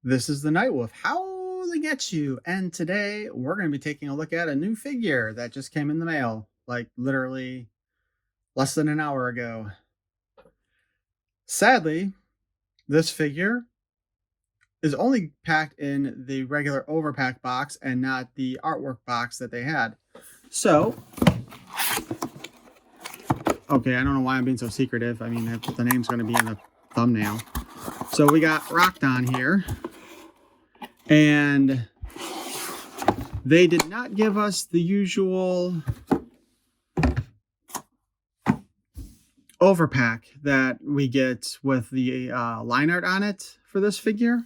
This is the Nightwolf howling at you, and today we're going to be taking a look at a new figure that just came in the mail, like literally less than an hour ago. Sadly, this figure is only packed in the regular overpack box and not the artwork box that they had. So, okay, I don't know why I'm being so secretive. I mean, the name's going to be in the thumbnail. So we got Rokkon here. And they did not give us the usual overpack that we get with the line art on it for this figure.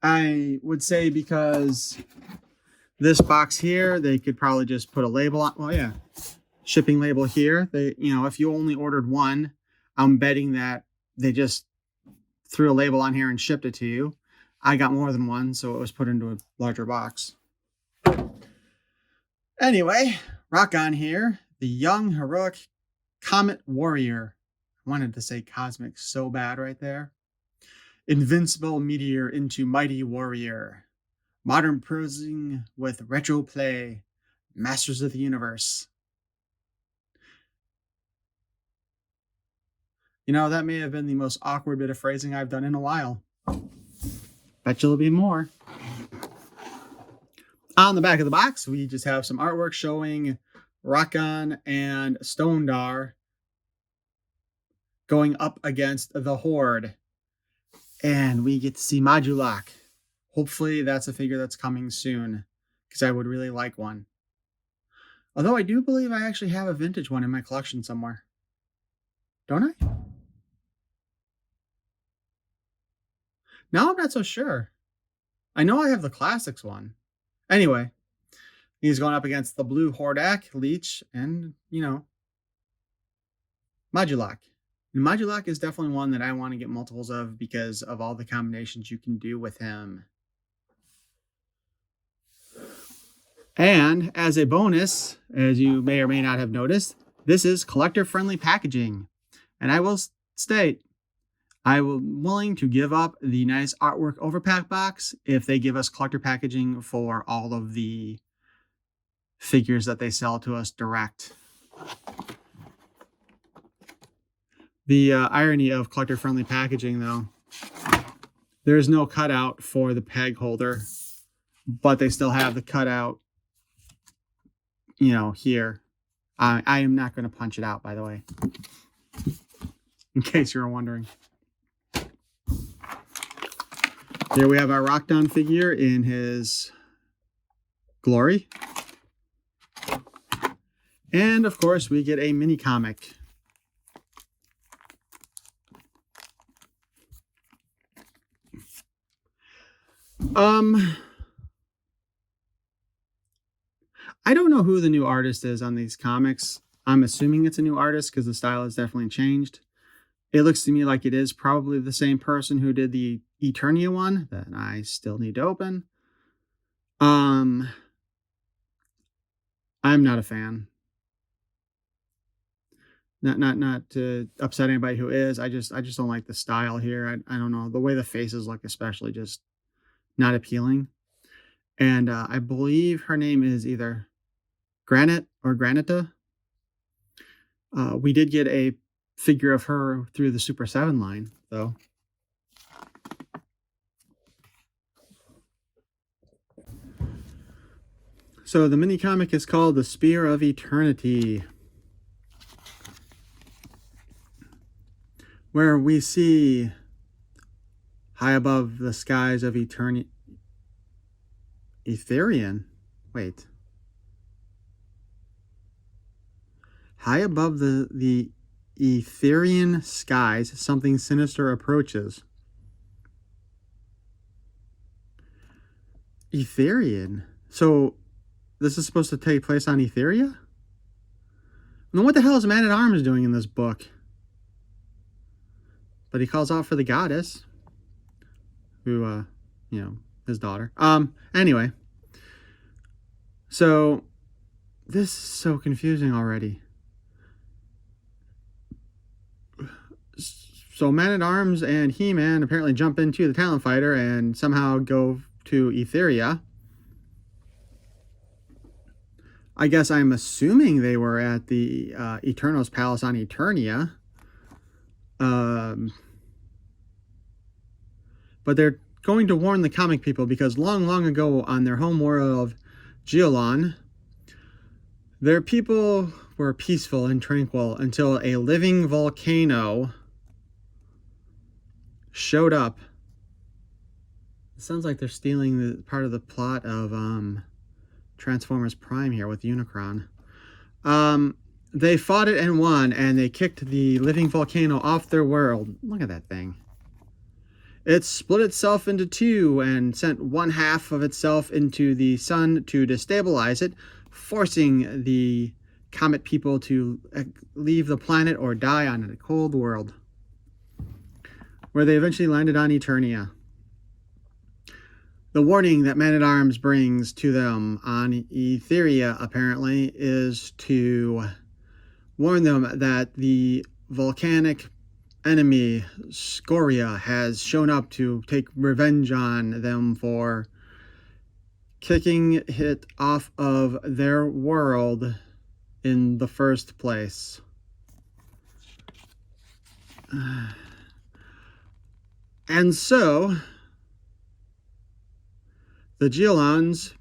I would say because this box here, they could probably just put a label on. Well, yeah, shipping label here. They, if you only ordered one, I'm betting that they just threw a label on here and shipped it to you. I got more than one, so it was put into a larger box. Anyway, Rokkon here, the young, heroic Comet warrior. I wanted to say cosmic so bad right there. Invincible meteor into mighty warrior. Modern prosing with retro play. Masters of the universe. That may have been the most awkward bit of phrasing I've done in a while. Bet you'll be more. On the back of the box, we just have some artwork showing Rokkon and Stondar going up against the Horde. And we get to see Modulok. Hopefully that's a figure that's coming soon, because I would really like one. Although I do believe I actually have a vintage one in my collection somewhere. Don't I? No, I'm not so sure. I know I have the classics one. Anyway, he's going up against the blue Hordak, Leech, and, Modulok. And Modulok is definitely one that I want to get multiples of because of all the combinations you can do with him. And as a bonus, as you may or may not have noticed, this is collector-friendly packaging. And I will state, I'm willing to give up the nice artwork overpack box if they give us collector packaging for all of the figures that they sell to us direct. The irony of collector-friendly packaging, though, there's no cutout for the peg holder, but they still have the cutout, here. I am not going to punch it out, by the way, in case you were wondering. Here we have our Rokkon figure in his glory. And, of course, we get a mini comic. I don't know who the new artist is on these comics. I'm assuming it's a new artist because the style has definitely changed. It looks to me like it is probably the same person who did the Eternia one that I still need to open. I'm not a fan. Not to upset anybody who is. I just don't like the style here. I don't know. The way the faces look especially just not appealing. And I believe her name is either Granite or Granita. We did get a figure of her through the Super 7 line, though. So the mini comic is called The Spear of Eternity, where we see high above the skies of eternity. Etherian? Wait. High above the Etherian skies, something sinister approaches. Etherian? So this is supposed to take place on Etheria? Then what the hell is Man-at-Arms doing in this book? But he calls out for the goddess, who, his daughter. Anyway. So, this is so confusing already. So Man-at-Arms and He-Man apparently jump into the Talon Fighter and somehow go to Etheria. I guess I'm assuming they were at the Eternos Palace on Eternia. But they're going to warn the comic people because long, long ago on their home world of Geolon, their people were peaceful and tranquil until a living volcano showed up. It sounds like they're stealing the part of the plot of Transformers Prime here with Unicron. They fought it and won, and they kicked the living volcano off their world. Look at that thing. It split itself into two and sent one half of itself into the sun to destabilize it, forcing the Comet people to leave the planet or die on a cold world, where they eventually landed on Eternia. The warning that Man-at-Arms brings to them on Etheria, apparently, is to warn them that the volcanic enemy, Scoria, has shown up to take revenge on them for kicking it off of their world in the first place. And so the Geolons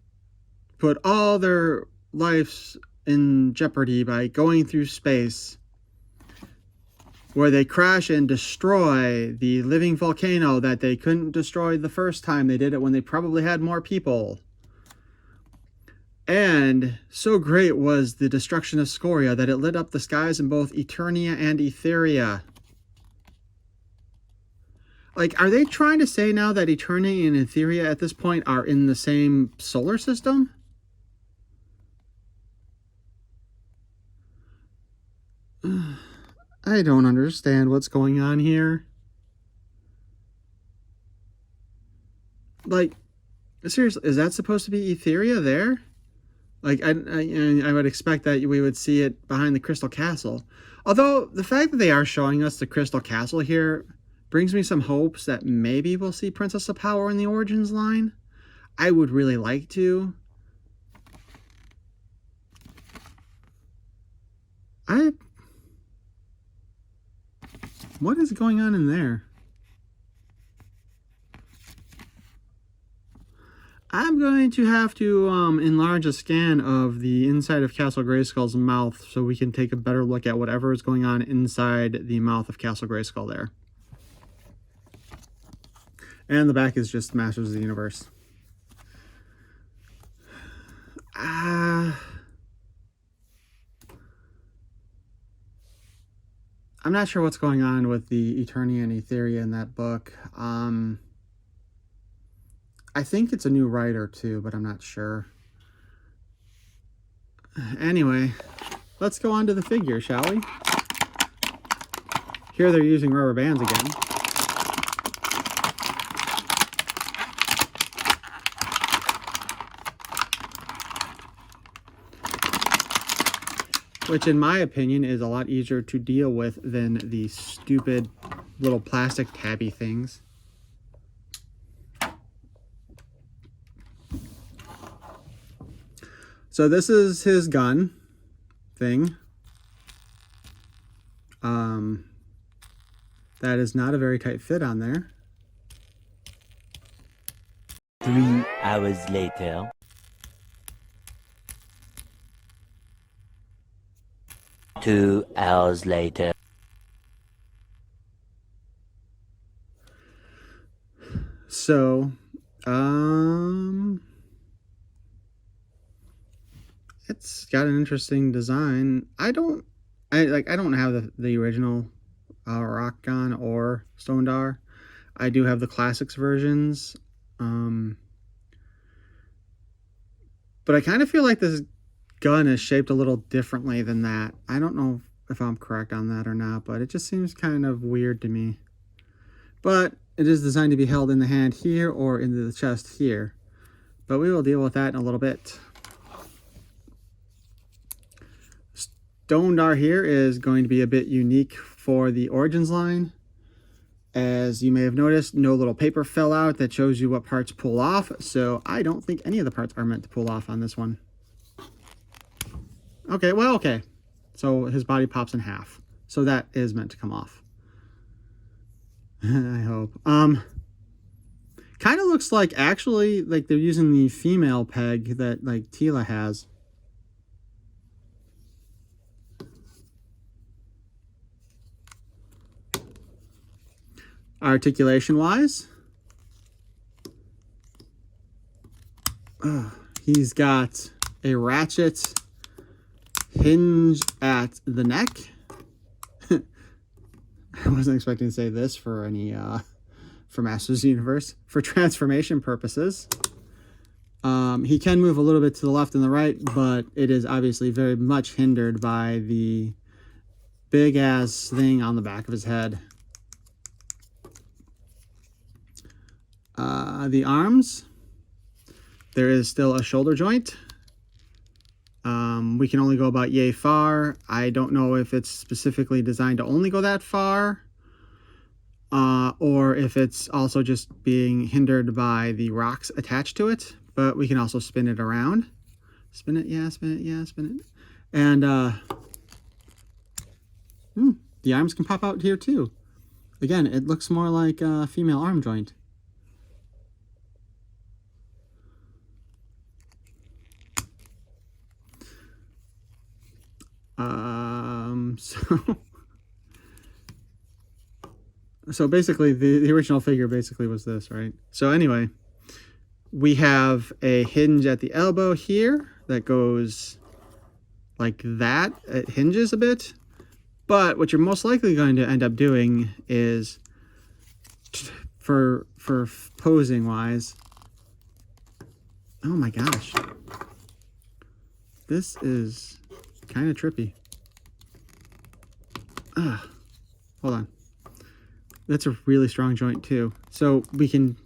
put all their lives in jeopardy by going through space, where they crash and destroy the living volcano that they couldn't destroy the first time they did it, when they probably had more people. And so great was the destruction of Scoria that it lit up the skies in both Eternia and Etheria. Like, are they trying to say now that Eternia and Etheria at this point are in the same solar system? I don't understand what's going on here. Like, seriously, is that supposed to be Etheria there? Like, I would expect that we would see it behind the Crystal Castle. Although, the fact that they are showing us the Crystal Castle here brings me some hopes that maybe we'll see Princess of Power in the Origins line. I would really like to. What is going on in there? I'm going to have to enlarge a scan of the inside of Castle Grayskull's mouth so we can take a better look at whatever is going on inside the mouth of Castle Grayskull there. And the back is just Masters of the Universe. I'm not sure what's going on with the Eternia and Etheria in that book. I think it's a new writer too, but I'm not sure. Anyway, let's go on to the figure, shall we? Here they're using rubber bands again. Which, in my opinion, is a lot easier to deal with than the stupid little plastic tabby things. So this is his gun thing. That is not a very tight fit on there. 3 hours later. Two hours later. So, it's got an interesting design. I don't have the original Rokkon or Stondar. I do have the classics versions. But I kind of feel like this gun is shaped a little differently than that. I don't know if I'm correct on that or not, but it just seems kind of weird to me. But it is designed to be held in the hand here or in the chest here. But we will deal with that in a little bit. Stondar here is going to be a bit unique for the Origins line. As you may have noticed, no little paper fell out that shows you what parts pull off, so I don't think any of the parts are meant to pull off on this one. Okay, well, okay. So his body pops in half. So that is meant to come off. I hope. Kind of looks like, actually, like they're using the female peg that, like, Tila has. Articulation-wise, he's got a ratchet hinge at the neck. I wasn't expecting to say this for any for Masters Universe. For transformation purposes, he can move a little bit to the left and the right, but it is obviously very much hindered by the big ass thing on the back of his head. The arms, there is still a shoulder joint. We can only go about yay far. I don't know if it's specifically designed to only go that far, or if it's also just being hindered by the rocks attached to it, but we can also spin it around. Spin it, yeah, spin it, yeah, spin it. And the arms can pop out here too. Again, it looks more like a female arm joint. So basically the original figure basically was this, right? So anyway, we have a hinge at the elbow here that goes like that. It hinges a bit, but what you're most likely going to end up doing is, for posing wise, oh my gosh, this is kind of trippy. Hold on. That's a really strong joint too. So we can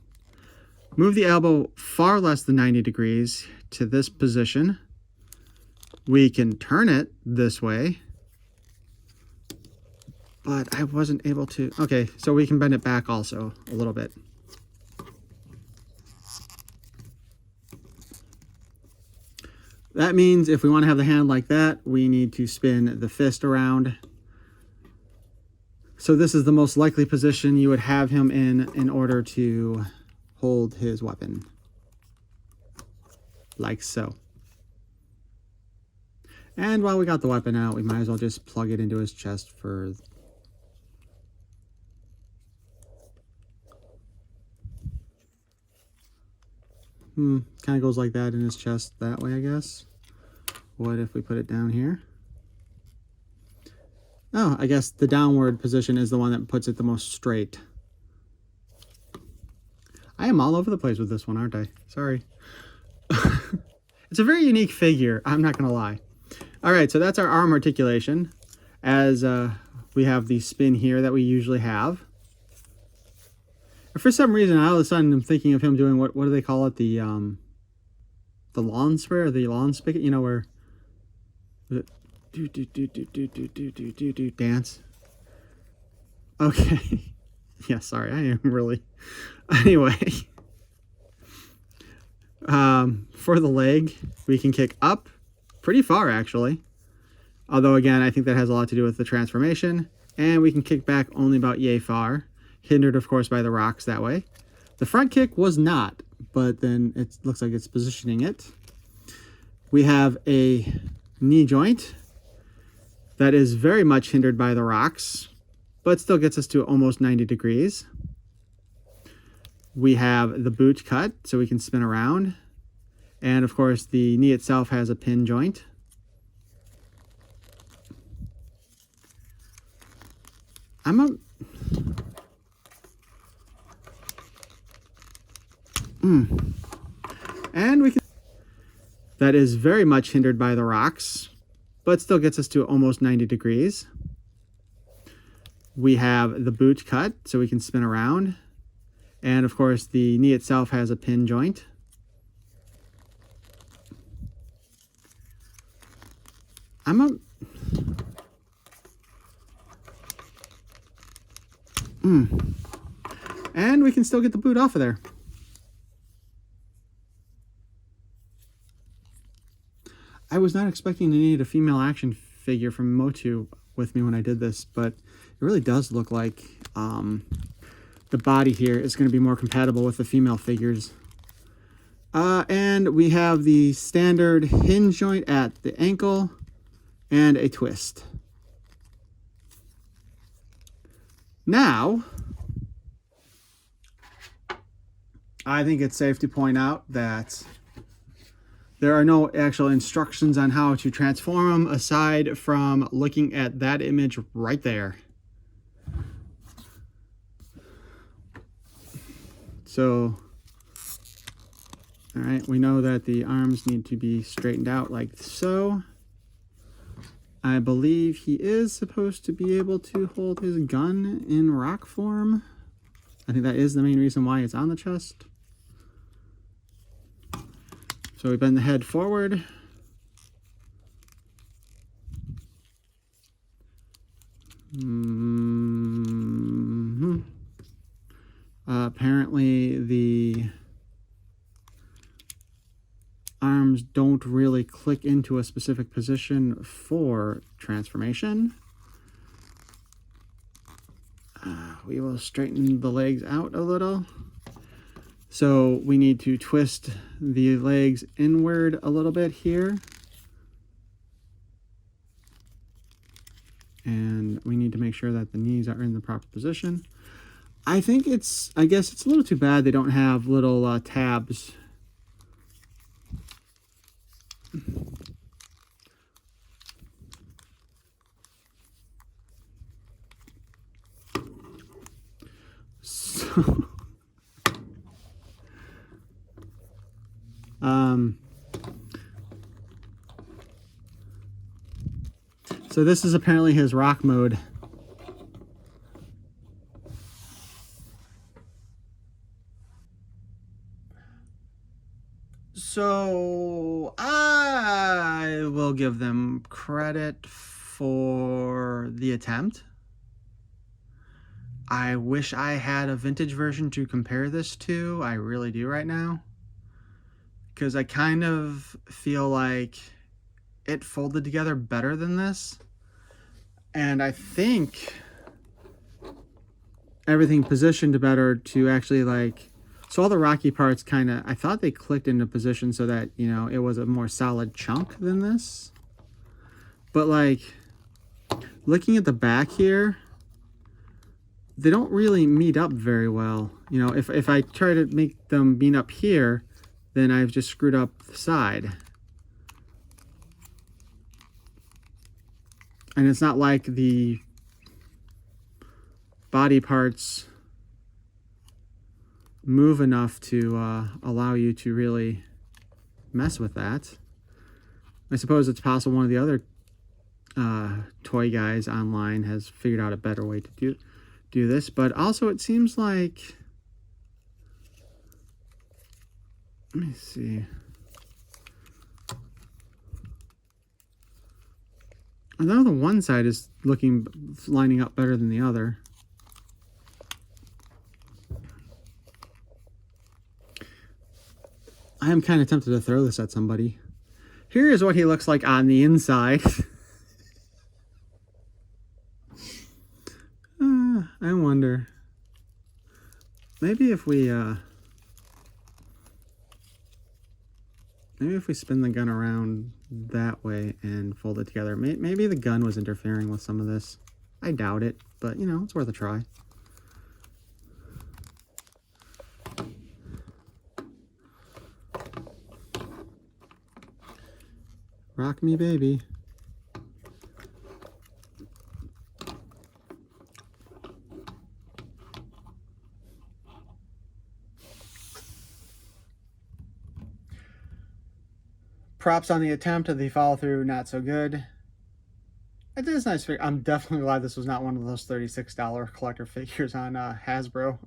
move the elbow far less than 90 degrees to this position. We can turn it this way, but I wasn't able to. Okay, so we can bend it back also a little bit. That means if we want to have the hand like that, we need to spin the fist around. So this is the most likely position you would have him in order to hold his weapon. Like so. And while we got the weapon out, we might as well just plug it into his chest for... kind of goes like that in his chest that way, I guess. What if we put it down here? Oh, I guess the downward position is the one that puts it the most straight. I am all over the place with this one, aren't I? Sorry. It's a very unique figure, I'm not going to lie. All right, so that's our arm articulation. As we have the spin here that we usually have. For some reason, all of a sudden, I'm thinking of him doing, what do they call it? The lawn spray or the lawn spigot? You know, where... dance. Okay. Yeah, sorry, I am really... Anyway. For the leg, we can kick up pretty far, actually. Although, again, I think that has a lot to do with the transformation. And we can kick back only about yay far. Hindered, of course, by the rocks that way. The front kick was not, but then it looks like it's positioning it. We have a knee joint that is very much hindered by the rocks, but still gets us to almost 90 degrees. We have the boot cut, so we can spin around. And, of course, the knee itself has a pin joint. And we can... That is very much hindered by the rocks, but still gets us to almost 90 degrees. We have the boot cut, so we can spin around. And, of course, the knee itself has a pin joint. And we can still get the boot off of there. I was not expecting to need a female action figure from Motu with me when I did this, but it really does look like the body here is going to be more compatible with the female figures. And we have the standard hinge joint at the ankle and a twist. Now, I think it's safe to point out that there are no actual instructions on how to transform them aside from looking at that image right there. So, all right, we know that the arms need to be straightened out like so. I believe he is supposed to be able to hold his gun in rock form. I think that is the main reason why it's on the chest. So we bend the head forward. Apparently the arms don't really click into a specific position for transformation. We will straighten the legs out a little. So we need to twist the legs inward a little bit here. And we need to make sure that the knees are in the proper position. I guess it's a little too bad they don't have little tabs. So this is apparently his rock mode. So I will give them credit for the attempt. I wish I had a vintage version to compare this to. I really do right now. Because I kind of feel like it folded together better than this. And I think everything positioned better to actually so all the rocky parts I thought they clicked into position so that, it was a more solid chunk than this. But looking at the back here, they don't really meet up very well. If I try to make them meet up here, then I've just screwed up the side. And it's not like the body parts move enough to allow you to really mess with that. I suppose it's possible one of the other toy guys online has figured out a better way to do this, but also it seems like, let me see. I know the one side is lining up better than the other. I am kind of tempted to throw this at somebody. Here is what he looks like on the inside. I wonder. Maybe if we spin the gun around that way and fold it together. Maybe the gun was interfering with some of this. I doubt it, but it's worth a try. Rock me, baby. Props on the attempt, of the follow through, not so good. It is nice figure. I'm definitely glad this was not one of those $36 collector figures on Hasbro,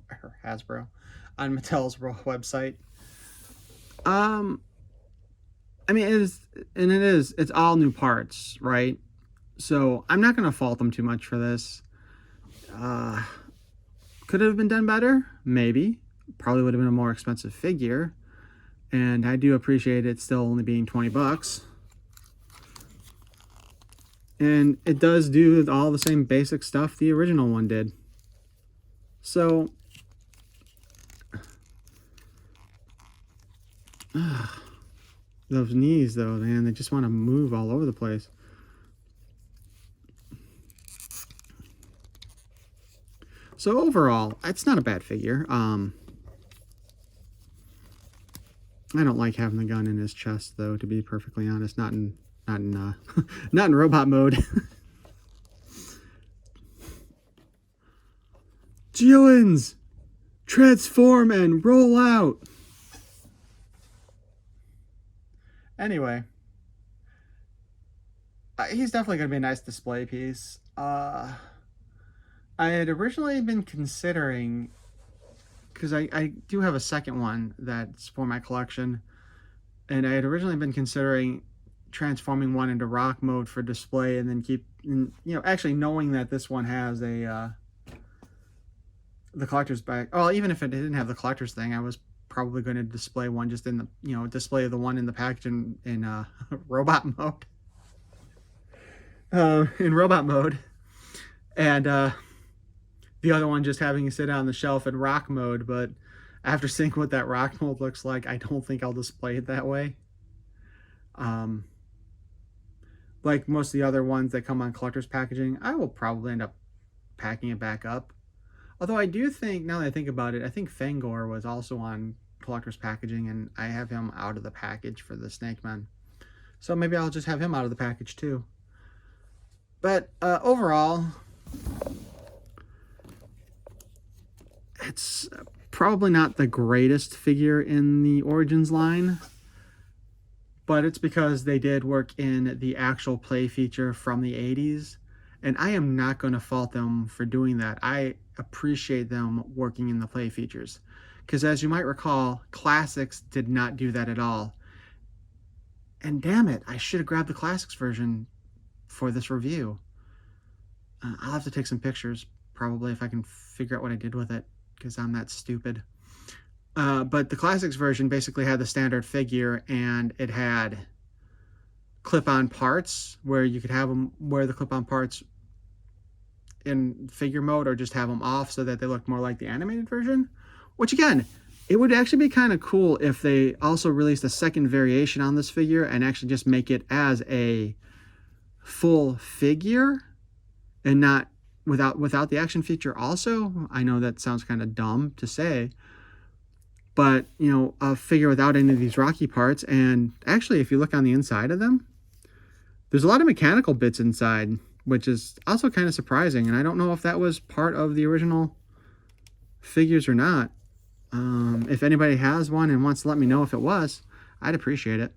on Mattel's website. I mean, it's all new parts, right? So I'm not going to fault them too much for this. Could it have been done better? Maybe. Probably would have been a more expensive figure. And I do appreciate it still only being 20 bucks. And it does do all the same basic stuff the original one did. So, those knees though, man, they just want to move all over the place. So overall, it's not a bad figure. I don't like having the gun in his chest though, to be perfectly honest. Not in not in robot mode. Geoins, transform and roll out. Anyway, he's definitely going to be a nice display piece. I had originally been considering, because I do have a second one that's for my collection, and I had originally been considering transforming one into rock mode for display, and then actually knowing that this one has a the collector's bag. Well, even if it didn't have the collector's thing, I was probably going to display one just in the display the one in the package in robot mode. In robot mode, and the other one just having to sit on the shelf in rock mode. But after seeing what that rock mode looks like, I don't think I'll display it that way. Like most of the other ones that come on collector's packaging, I will probably end up packing it back up. Although I do think, now that I think about it, I think Fangor was also on collector's packaging, and I have him out of the package for the Snake Man. So maybe I'll just have him out of the package too. But overall, it's probably not the greatest figure in the Origins line, but it's because they did work in the actual play feature from the 80s, and I am not going to fault them for doing that. I appreciate them working in the play features, because as you might recall, Classics did not do that at all. And damn it, I should have grabbed the Classics version for this review. I'll have to take some pictures, probably, if I can figure out what I did with it, because I'm that stupid. But the Classics version basically had the standard figure, and it had clip-on parts where you could have them wear the clip-on parts in figure mode, or just have them off so that they look more like the animated version. Which, again, it would actually be kind of cool if they also released a second variation on this figure and actually just make it as a full figure and not without the action feature also. I know that sounds kind of dumb to say, but a figure without any of these rocky parts. And actually, if you look on the inside of them, there's a lot of mechanical bits inside, which is also kind of surprising. And I don't know if that was part of the original figures or not. If anybody has one and wants to let me know if it was, I'd appreciate it.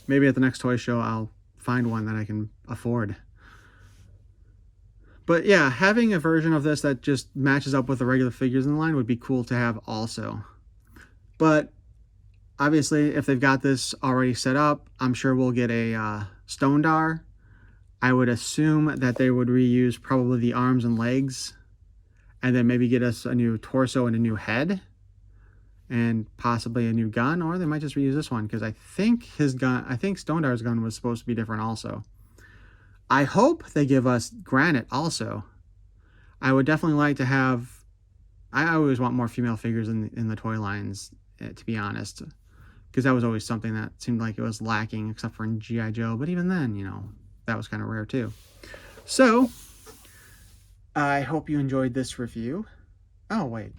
Maybe at the next toy show, I'll find one that I can afford. But yeah, having a version of this that just matches up with the regular figures in the line would be cool to have also. But obviously, if they've got this already set up, I'm sure we'll get a Stone Dar. I would assume that they would reuse probably the arms and legs, and then maybe get us a new torso and a new head, and possibly a new gun, or they might just reuse this one, because I think Stone Dar's gun was supposed to be different also. I hope they give us Granite also. I would definitely like to have, I always want more female figures in the toy lines, to be honest, because that was always something that seemed like it was lacking, except for in G.I. Joe. But even then, that was kind of rare too. So, I hope you enjoyed this review. Oh, wait.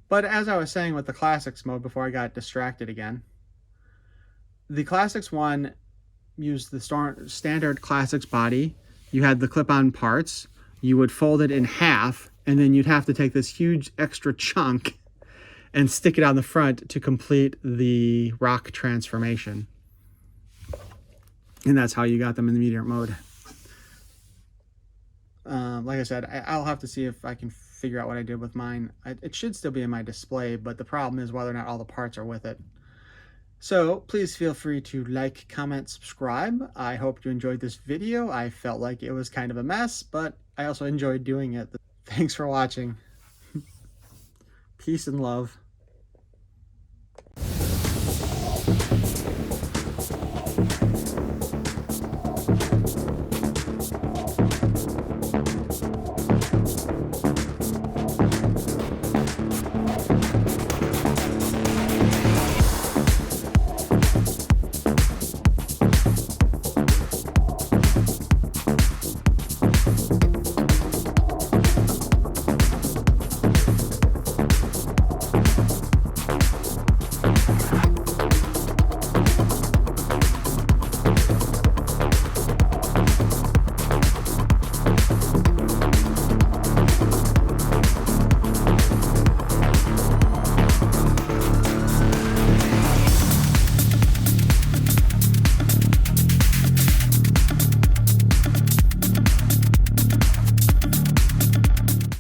But as I was saying with the Classics mode before I got distracted again, the Classics one used the standard Classics body. You had the clip-on parts. You would fold it in half, and then you'd have to take this huge extra chunk and stick it on the front to complete the rock transformation. And that's how you got them in the meteor mode. Like I said, I'll have to see if I can figure out what I did with mine. It should still be in my display, but the problem is whether or not all the parts are with it. So please feel free to like, comment, subscribe. I hope you enjoyed this video. I felt like it was kind of a mess, but I also enjoyed doing it. Thanks for watching. Peace and love.